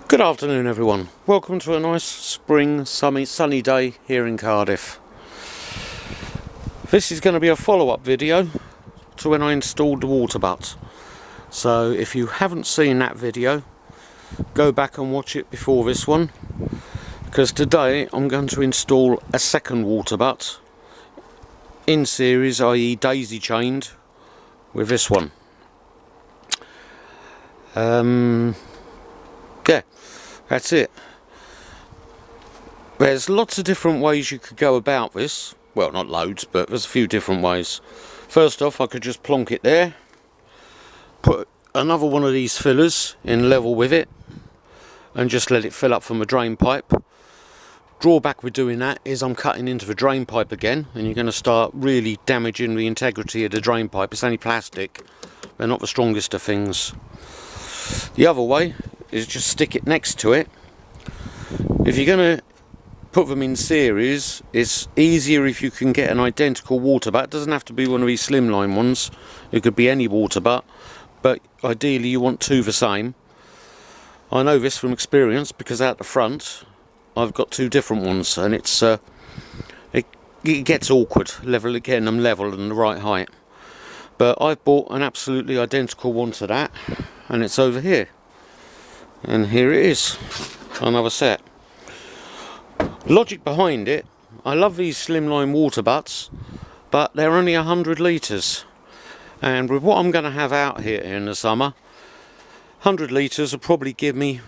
Good afternoon everyone, welcome to a nice spring sunny day here in Cardiff. This is going to be a follow-up video to when I installed the water butt. So if you haven't seen that video, go back and watch it before this one, because today I'm going to install a second water butt in series, i.e. daisy chained with this one. Yeah, that's it. There's lots of different ways you could go about this. Well, not loads, but there's a few different ways. First off, I could just plonk it there, put another one of these fillers in level with it, and just let it fill up from a drain pipe. Drawback with doing that is I'm cutting into the drain pipe again, and you're going to start really damaging the integrity of the drain pipe. It's only plastic, they're not the strongest of things. The other way is just stick it next to it. If you're going to put them in series, it's easier if you can get an identical water butt. It doesn't have to be one of these slimline ones, it could be any water butt, but ideally you want two the same. I know this from experience because out the front I've got two different ones, and it gets awkward getting them level and the right height. But I've bought an absolutely identical one to that, and it's over here. And here it is, another set. Logic behind it, I love these slimline water butts, but they're only 100 litres. And with what I'm going to have out here in the summer, 100 litres will probably give me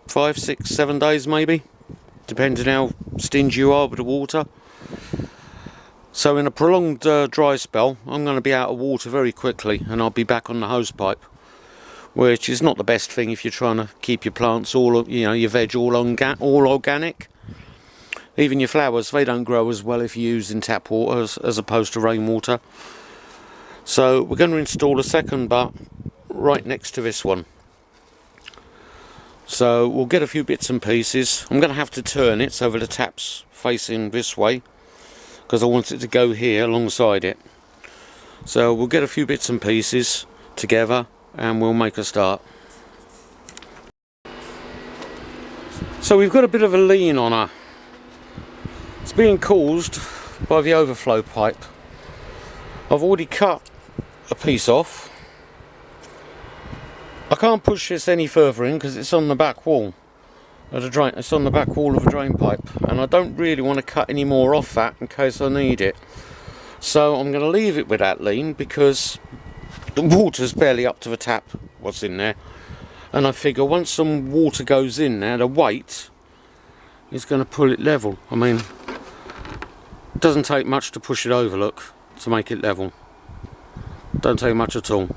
5, 6, 7 days maybe, depending how stingy you are with the water. So in a prolonged dry spell, I'm going to be out of water very quickly, and I'll be back on the hose pipe, which is not the best thing if you're trying to keep your plants all, your veg all organic. Even your flowers, they don't grow as well if you're using tap water as opposed to rainwater. So we're going to install a second butt right next to this one. So we'll get a few bits and pieces. I'm going to have to turn it so that the tap's facing this way, because I want it to go here alongside it. So we'll get a few bits and pieces together and we'll make a start. So we've got a bit of a lean on her. It's being caused by the overflow pipe. I've already cut a piece off. I can't push this any further in because it's on the back wall of the drain. It's on the back wall of a drain pipe, and I don't really want to cut any more off that in case I need it. So I'm going to leave it with that lean because the water's barely up to the tap, what's in there, and I figure once some water goes in there, the weight is going to pull it level. I mean, it doesn't take much to push it over, look, to make it level. Don't take much at all.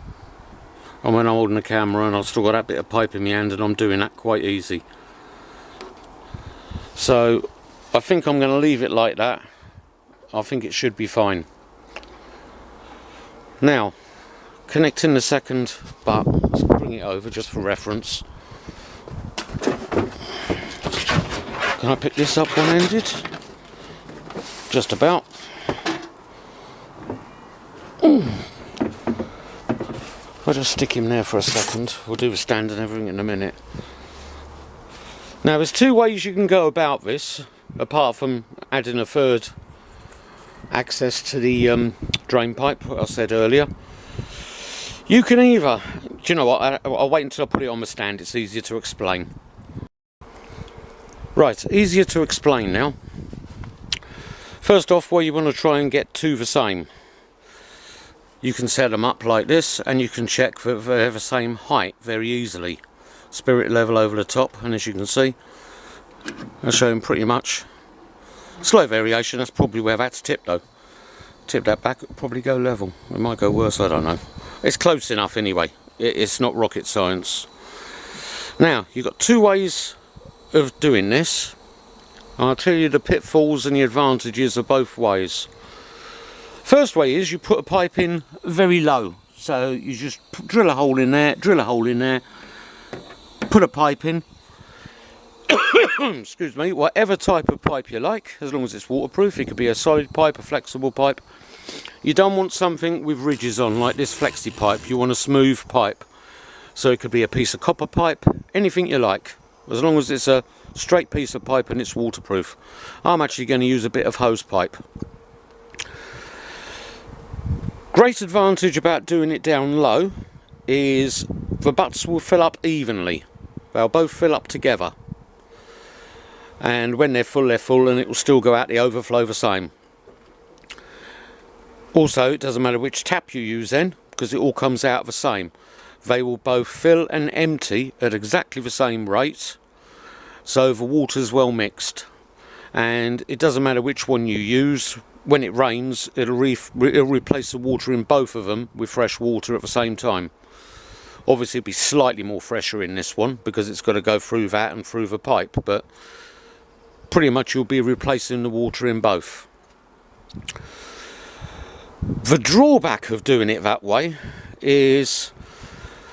I mean, I'm holding the camera and I've still got that bit of pipe in my hand, and I'm doing that quite easy. So I think I'm going to leave it like that. I think it should be fine. Now, connecting the second butt, let's bring it over just for reference. Can I pick this up one-handed? Just about. I'll just stick him there for a second. We'll do the stand and everything in a minute. Now there's two ways you can go about this, apart from adding a third access to the drain pipe, what I said earlier. You can either, do you know what, I'll wait until I put it on the stand, it's easier to explain. Right, easier to explain now. First off, where you want to try and get two the same. You can set them up like this, and you can check that they're the same height very easily. Spirit level over the top, and as you can see, I'll show them pretty much. Slight variation, that's probably where that's tipped though. Tip that back, it'll probably go level. It might go worse, I don't know. It's close enough anyway, it's not rocket science. Now, you've got two ways of doing this. I'll tell you the pitfalls and the advantages of both ways. First way is you put a pipe in very low. So you just drill a hole in there, put a pipe in. Excuse me, whatever type of pipe you like, as long as it's waterproof. It could be a solid pipe, a flexible pipe. You don't want something with ridges on like this flexi pipe. You want a smooth pipe. So it could be a piece of copper pipe, anything you like. as long as it's a straight piece of pipe and it's waterproof. I'm actually going to use a bit of hose pipe. Great advantage about doing it down low is the butts will fill up evenly. They'll both fill up together, and when they're full, and it will still go out the overflow the same. Also, it doesn't matter which tap you use then, because it all comes out the same. They will both fill and empty at exactly the same rate, so the water's well mixed. And it doesn't matter which one you use. When it rains, it'll replace the water in both of them with fresh water at the same time. Obviously it'll be slightly more fresher in this one because it's got to go through that and through the pipe, but pretty much you'll be replacing the water in both. The drawback of doing it that way is,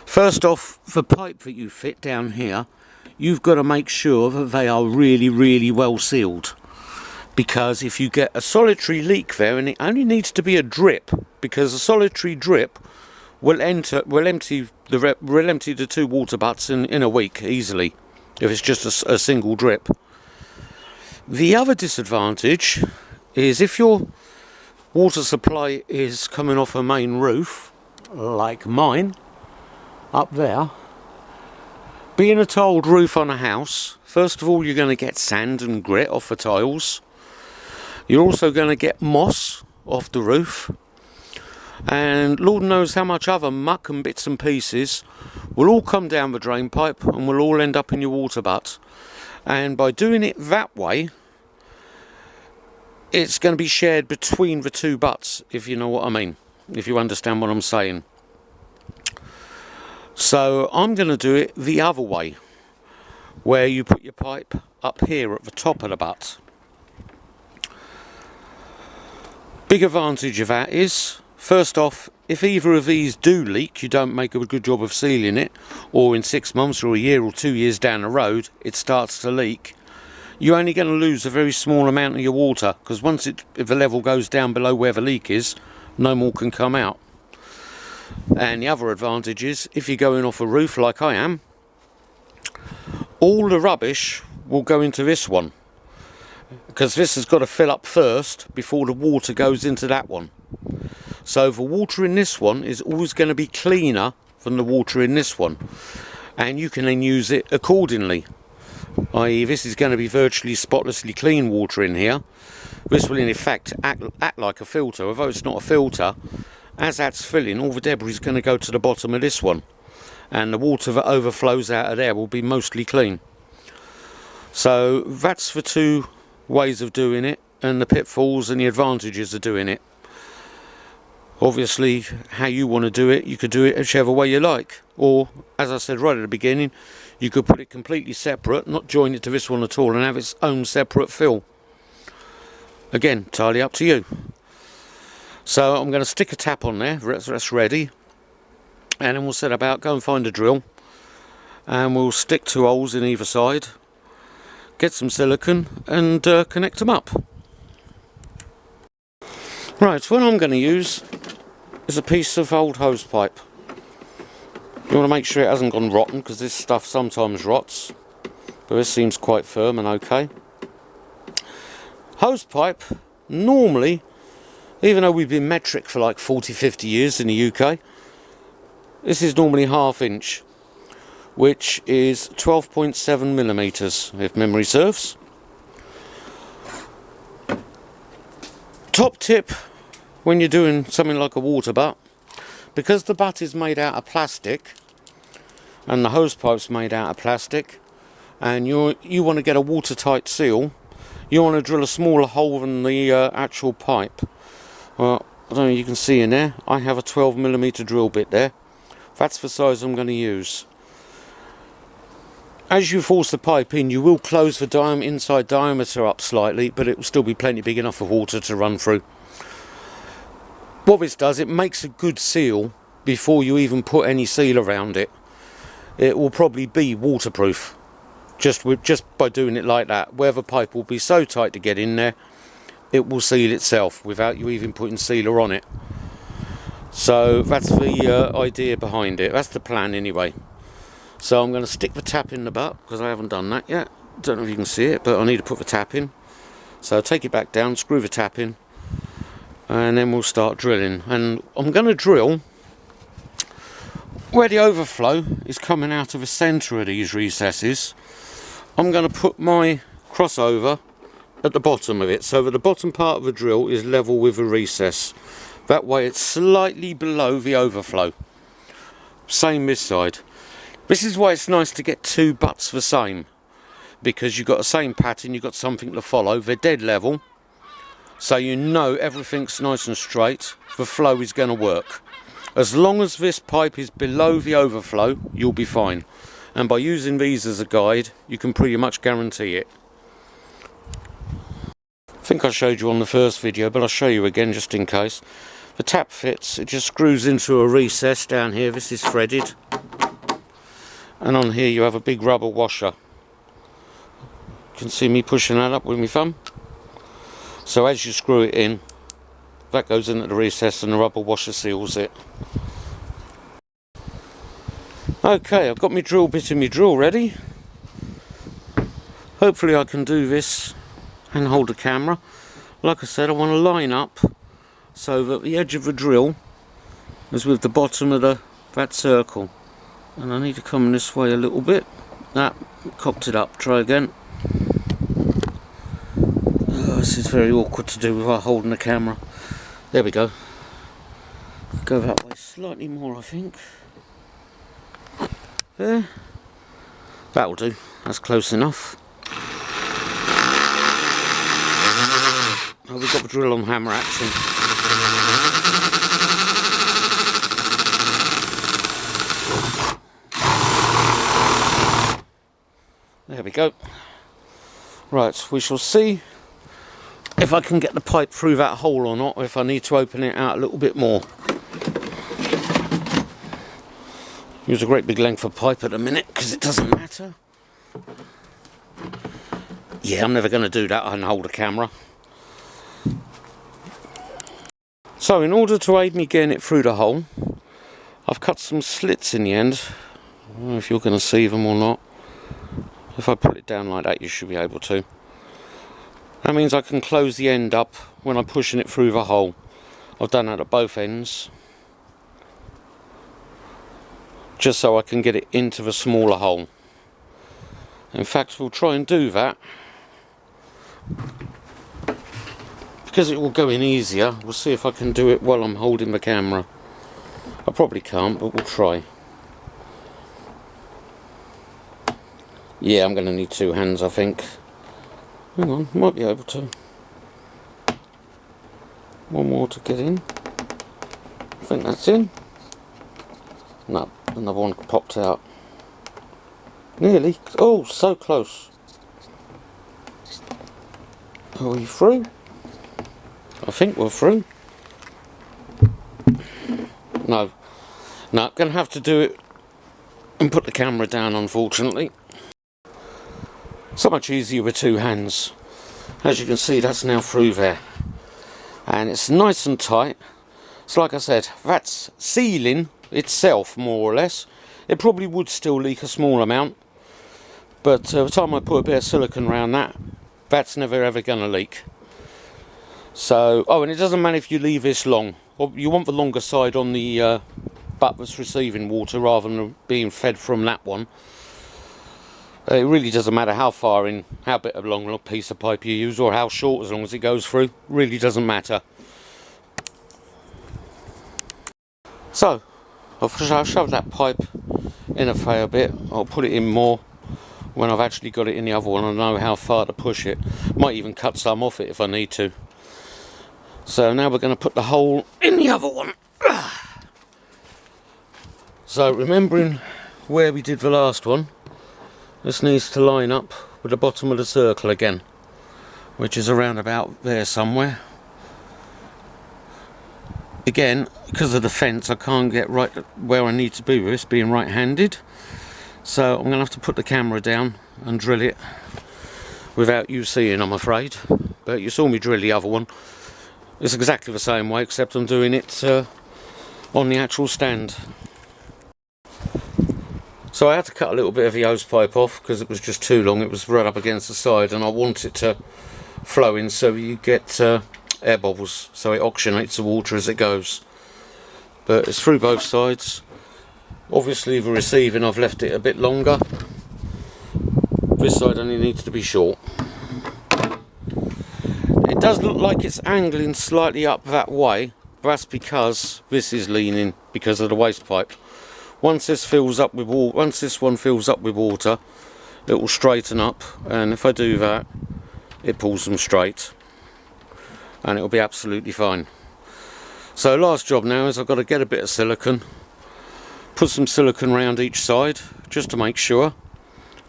first off, the pipe that you fit down here, you've got to make sure that they are really well sealed. Because if you get a solitary leak there, and it only needs to be a drip, because a solitary drip will empty the two water butts in a week easily, if it's just a single drip. The other disadvantage is if your water supply is coming off a main roof, like mine, up there, being a tiled roof on a house, first of all you're going to get sand and grit off the tiles. You're also going to get moss off the roof, and Lord knows how much other muck and bits and pieces will all come down the drain pipe and will all end up in your water butt. And by doing it that way, it's going to be shared between the two butts, if you know what I mean, if you understand what I'm saying. So I'm going to do it the other way, where you put your pipe up here at the top of the butt. Big advantage of that is, first off, if either of these do leak, you don't make a good job of sealing it, or in 6 months or a year or 2 years down the road it starts to leak, you're only going to lose a very small amount of your water, because if the level goes down below where the leak is, no more can come out. And the other advantage is, if you're going off a roof like I am, all the rubbish will go into this one, because this has got to fill up first before the water goes into that one. So the water in this one is always going to be cleaner than the water in this one, and you can then use it accordingly. I.e., this is going to be virtually spotlessly clean water in here. This will in effect act like a filter, although it's not a filter. As that's filling, all the debris is going to go to the bottom of this one, and the water that overflows out of there will be mostly clean. So that's the two ways of doing it, and the pitfalls and the advantages of doing it. Obviously, how you want to do it, you could do it whichever way you like, or as I said right at the beginning, you could put it completely separate, not join it to this one at all, and have its own separate fill. Again, entirely up to you. So I'm going to stick a tap on there, that's ready, and then we'll set about, go and find a drill, and we'll stick 2 holes in either side, get some silicone and connect them up. Right, so what I'm going to use is a piece of old hose pipe. You want to make sure it hasn't gone rotten, because this stuff sometimes rots, but this seems quite firm and okay. Hose pipe, normally, even though we've been metric for like 40-50 years in the UK, this is normally 1/2 inch, which is 12.7 millimeters, if memory serves. Top tip when you're doing something like a water butt, because the butt is made out of plastic and the hose pipe's made out of plastic, and you want to get a watertight seal, you want to drill a smaller hole than the actual pipe. Well, I don't know if you can see in there, I have a 12mm drill bit there. That's the size I'm going to use. As you force the pipe in, you will close the inside diameter up slightly, but it will still be plenty big enough for water to run through. What this does, it makes a good seal before you even put any seal around it. It will probably be waterproof just by doing it like that, where the pipe will be so tight to get in there, it will seal itself without you even putting sealer on it. So that's the idea behind it. That's the plan anyway. So I'm going to stick the tap in the butt, because I haven't done that yet. Don't know if you can see it, but I need to put the tap in. So take it back down, screw the tap in, and then we'll start drilling. And I'm going to drill where the overflow is coming out of the centre of these recesses. I'm going to put my crossover at the bottom of it, so that the bottom part of the drill is level with the recess. That way it's slightly below the overflow. Same this side. This is why it's nice to get two butts the same, because you've got the same pattern, you've got something to follow. They're dead level, so you know everything's nice and straight. The flow is going to work. As long as this pipe is below the overflow, you'll be fine. And by using these as a guide, you can pretty much guarantee it. I think I showed you on the first video, but I'll show you again just in case. The tap fits, it just screws into a recess down here. This is threaded. And on here you have a big rubber washer. You can see me pushing that up with my thumb. So as you screw it in, that goes into the recess and the rubber washer seals it. Okay, I've got my drill bit and my drill ready. Hopefully I can do this and hold the camera. Like I said, I want to line up so that the edge of the drill is with the bottom of that circle. And I need to come this way a little bit. That cocked it up. Try again. Oh, this is very awkward to do without holding the camera. There we go. Go that way slightly more, I think. There. That'll do. That's close enough. Oh, we've got the drill on hammer action. There we go. Right, we shall see if I can get the pipe through that hole or not, or if I need to open it out a little bit more. Use a great big length of pipe at the minute, because it doesn't matter. Yeah, I'm never going to do that and hold a camera. So in order to aid me getting it through the hole, I've cut some slits in the end. I don't know if you're going to see them or not. If I put it down like that, you should be able to. That means I can close the end up when I'm pushing it through the hole. I've done that at both ends, just so I can get it into the smaller hole. In fact, we'll try and do that, because it will go in easier. We'll see if I can do it while I'm holding the camera. I probably can't, but we'll try. Yeah, I'm going to need two hands, I think. Hang on, might be able to. One more to get in. I think that's in. No, another one popped out. Nearly. Oh, so close. Are we through? I think we're through. No. No, I'm going to have to do it and put the camera down, unfortunately. So much easier with two hands. As you can see, that's now through there. And it's nice and tight. So like I said, that's sealing itself, more or less. It probably would still leak a small amount. But by the time I put a bit of silicone around that, that's never ever going to leak. So, oh, and it doesn't matter if you leave this long. You want the longer side on the butt that's receiving water rather than being fed from that one. It really doesn't matter how far in, how bit of long piece of pipe you use, or how short, as long as it goes through. Really doesn't matter. So, I'll shove that pipe in a fair bit. I'll put it in more when I've actually got it in the other one. I know how far to push it. Might even cut some off it if I need to. So now we're going to put the hole in the other one. So remembering where we did the last one, this needs to line up with the bottom of the circle again, which is around about there somewhere. Again, because of the fence, I can't get right where I need to be with this, being right-handed. So I'm going to have to put the camera down and drill it without you seeing, I'm afraid. But you saw me drill the other one. It's exactly the same way, except I'm doing it on the actual stand. So I had to cut a little bit of the hose pipe off because it was just too long. It was right up against the side, and I want it to flow in so you get air bubbles, so it oxygenates the water as it goes. But it's through both sides. Obviously the receiving, I've left it a bit longer. This side only needs to be short. It does look like it's angling slightly up that way, but that's because this is leaning because of the waste pipe. Once this fills up with water, once this one fills up with water, it will straighten up, and if I do that, it pulls them straight, and it will be absolutely fine. So last job now is I've got to get a bit of silicone, put some silicone around each side just to make sure,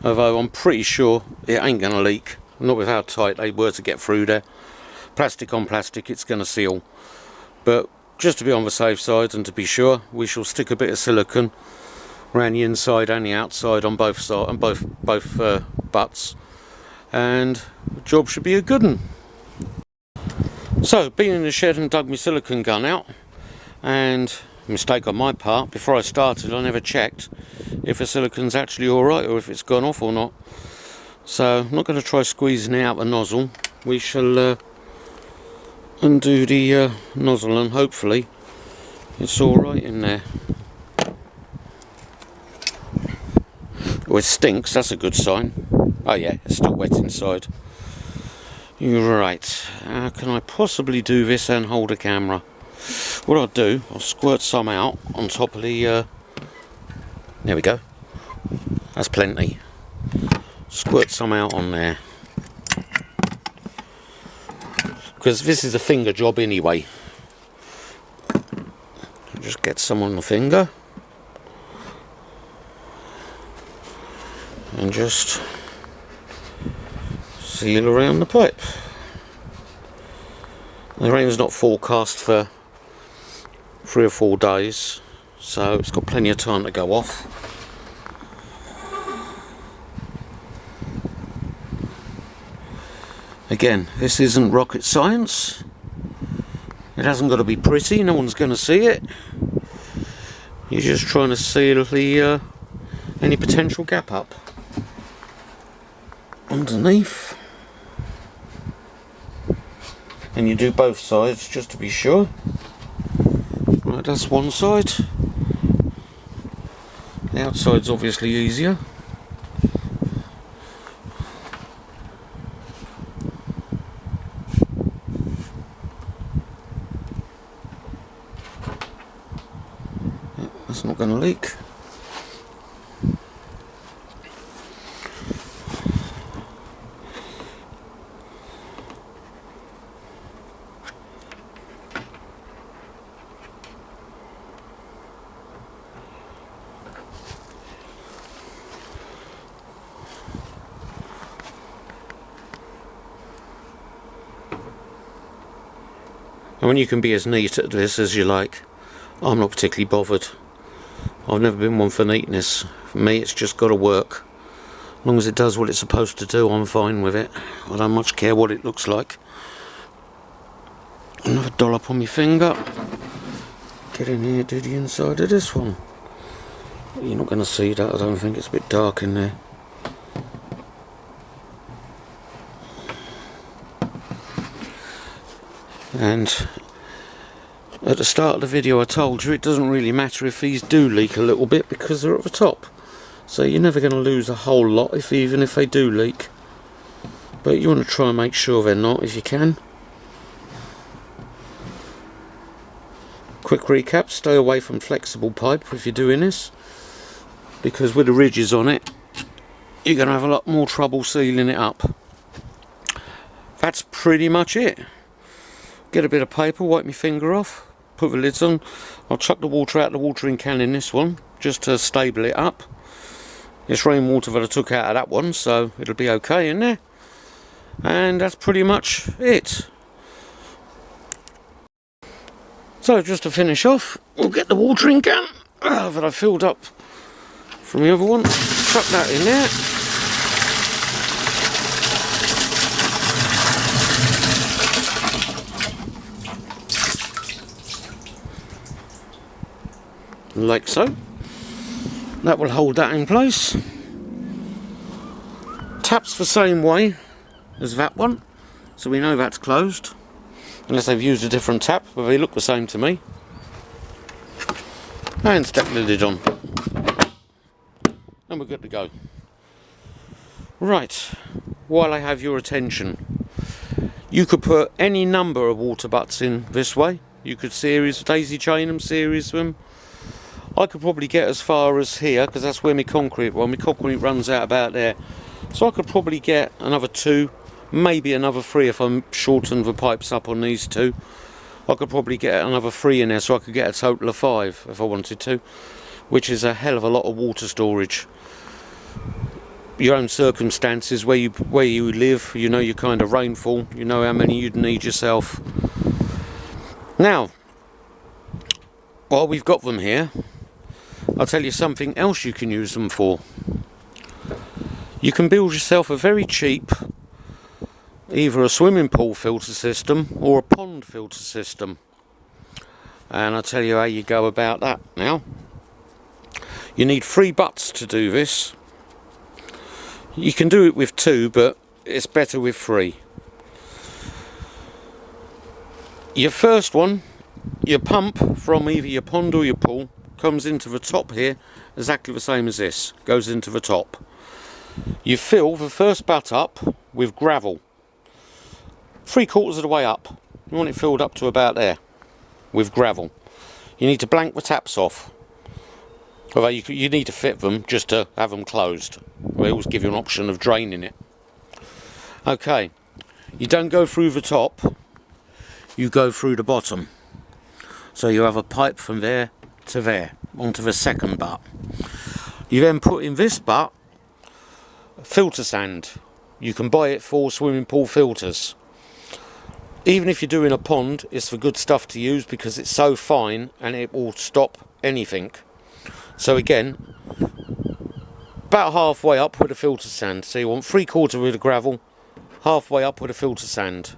although I'm pretty sure it ain't going to leak, not with how tight they were to get through there. Plastic on plastic, it's going to seal, but just to be on the safe side and to be sure, we shall stick a bit of silicone around the inside and the outside on both sides, on both butts, and the job should be a good one. So, been in the shed and dug my silicone gun out, and mistake on my part, before I started I never checked if the silicone's actually alright or if it's gone off or not. So I'm not going to try squeezing it out the nozzle. We shall undo the nozzle, and hopefully it's alright in there. Oh, it stinks, that's a good sign. Oh yeah, it's still wet inside. You're right. How can I possibly do this and hold a camera? What I'll do, I'll squirt some out on top of the there we go. That's plenty. Squirt some out on there, because this is a finger job anyway. Just get some on the finger and just seal around the pipe. The rain's not forecast for 3 or 4 days, so it's got plenty of time to go off. Again, this isn't rocket science. It hasn't got to be pretty, no one's going to see it. You're just trying to seal the any potential gap up underneath. And you do both sides just to be sure. Right, that's one side. The outside's obviously easier. That's not going to leak. And when you can be as neat at this as you like, I'm not particularly bothered. I've never been one for neatness. For me, it's just got to work. As long as it does what it's supposed to do, I'm fine with it. I don't much care what it looks like. Another dollop on my finger. Get in here, do the inside of this one. You're not going to see that, I don't think. It's a bit dark in there. And at the start of the video I told you it doesn't really matter if these do leak a little bit because they're at the top. So you're never going to lose a whole lot even if they do leak. But you want to try and make sure they're not if you can. Quick recap, stay away from flexible pipe if you're doing this, because with the ridges on it you're going to have a lot more trouble sealing it up. That's pretty much it. Get a bit of paper, wipe my finger off, put the lids on. I'll chuck the water out of the watering can in this one just to stable it up. It's rainwater that I took out of that one, so it'll be okay in there. And that's pretty much it. So just to finish off, we'll get the watering can that I filled up from the other one, chuck that in there. Like so. That will hold that in place. Tap's the same way as that one, so we know that's closed, unless they've used a different tap, but they look the same to me. And stick the lid on, and we're good to go. Right, while I have your attention, you could put any number of water butts in this way. You could daisy chain them, series them. I could probably get as far as here, because that's where my concrete runs out about there. So I could probably get another 2, maybe another 3 if I shorten the pipes up on these 2. I could probably get another 3 in there, so I could get a total of 5 if I wanted to, which is a hell of a lot of water storage. Your own circumstances, where you live, you know your kind of rainfall, you know how many you'd need yourself. Now, while we've got them here, I'll tell you something else you can use them for. You can build yourself a very cheap, either a swimming pool filter system or a pond filter system. And I'll tell you how you go about that now. You need 3 butts to do this. You can do it with 2, but it's better with 3. Your first one, your pump from either your pond or your pool, comes into the top here, exactly the same as this, goes into the top. You fill the first butt up with gravel, 3/4 of the way up. You want it filled up to about there with gravel. You need to blank the taps off, although you need to fit them just to have them closed. They always give you an option of draining it. Okay, you don't go through the top, you go through the bottom. So you have a pipe from there to there, onto the second butt. You then put in this butt filter sand. You can buy it for swimming pool filters. Even if you're doing a pond, it's the good stuff to use because it's so fine and it will stop anything. So again, about halfway up with the filter sand. So you want 3/4 with the gravel, halfway up with the filter sand.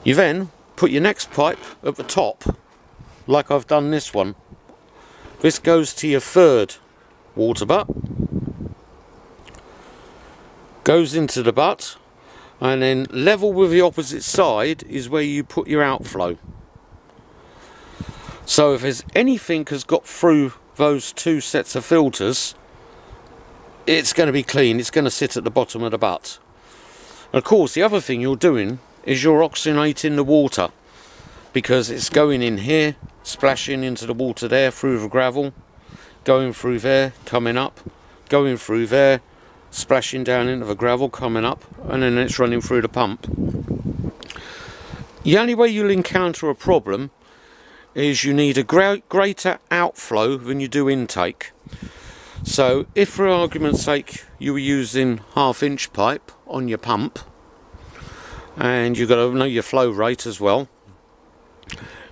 You then put your next pipe at the top, like I've done this one. This goes to your 3rd water butt, goes into the butt, and then level with the opposite side is where you put your outflow. So if there's anything has got through those 2 sets of filters, it's going to be clean. It's going to sit at the bottom of the butt. And of course, the other thing you're doing is you're oxygenating the water, because it's going in here, splashing into the water there through the gravel, going through there, coming up, going through there, splashing down into the gravel, coming up, and then it's running through the pump. The only way you'll encounter a problem is you need a greater outflow than you do intake. So if for argument's sake you were using 1/2-inch pipe on your pump, and you've got to know your flow rate as well,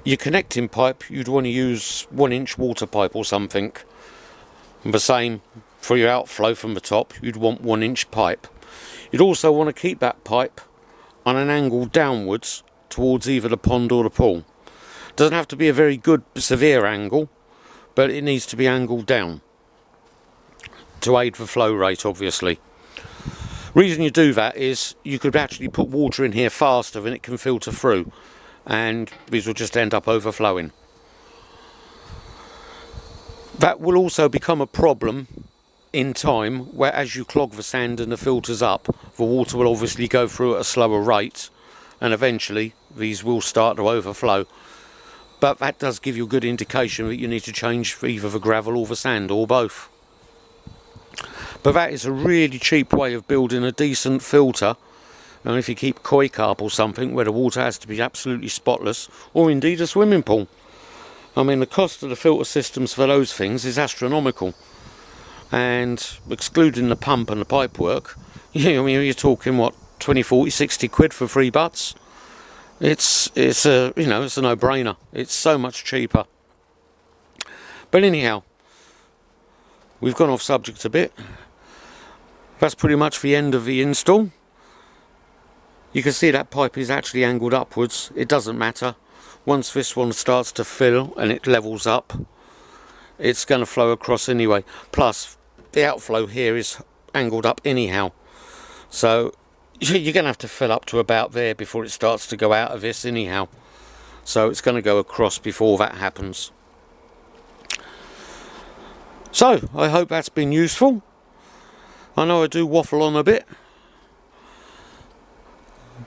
your connecting pipe you'd want to use 1-inch water pipe or something. And the same for your outflow from the top, you'd want 1-inch pipe. You'd also want to keep that pipe on an angle downwards towards either the pond or the pool. Doesn't have to be a very good severe angle, but it needs to be angled down to aid the flow rate, obviously. Reason you do that is you could actually put water in here faster than it can filter through, and these will just end up overflowing. That will also become a problem in time, where as you clog the sand and the filters up, the water will obviously go through at a slower rate, and eventually these will start to overflow. But that does give you a good indication that you need to change either the gravel or the sand, or both. But that is a really cheap way of building a decent filter. And if you keep koi carp or something where the water has to be absolutely spotless, or indeed a swimming pool, I mean, the cost of the filter systems for those things is astronomical. And excluding the pump and the pipe work, I mean, you're talking what, 20, 40, 60 quid for 3 butts? It's a no-brainer. It's so much cheaper. But anyhow, we've gone off subject a bit. That's pretty much the end of the install. You can see that pipe is actually angled upwards. It doesn't matter. Once this one starts to fill and it levels up, it's going to flow across anyway. Plus the outflow here is angled up anyhow, so you're going to have to fill up to about there before it starts to go out of this anyhow. So it's going to go across before that happens. So I hope that's been useful. I know I do waffle on a bit.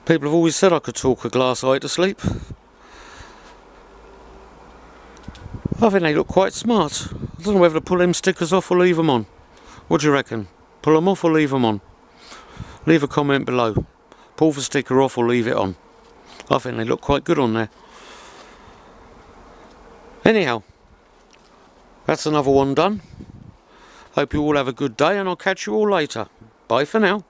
People have always said I could talk a glass eye to sleep. I think they look quite smart. I don't know whether to pull them stickers off or leave them on. What do you reckon? Pull them off or leave them on? Leave a comment below. Pull the sticker off or leave it on. I think they look quite good on there. Anyhow, that's another one done. Hope you all have a good day, and I'll catch you all later. Bye for now.